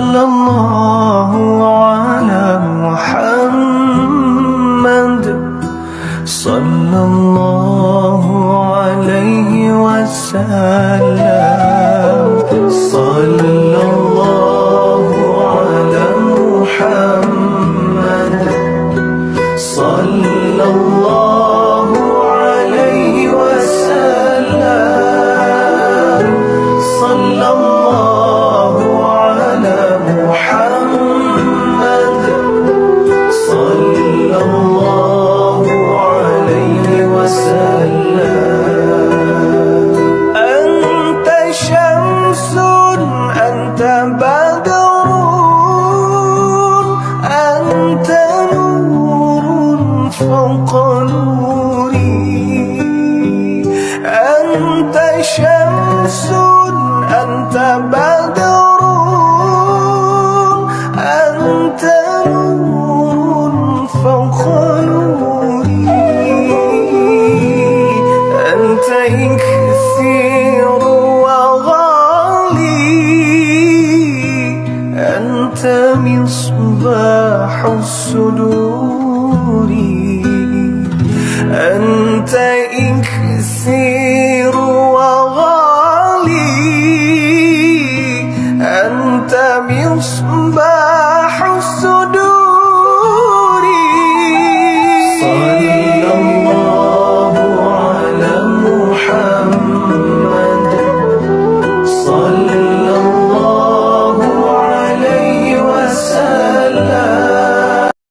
صلى الله على محمد صلى الله عليه وسلم صلى الله على محمد صلى الله عليه وسلم صلى الله على محمد صلى الله عليه وسلم أنت شمس أنت بدر أنت نور فوق نوري أنت شمس أنت بدر أنت نور فوق نوري أنت كثير وغالي أنت مصباح الصدور أنت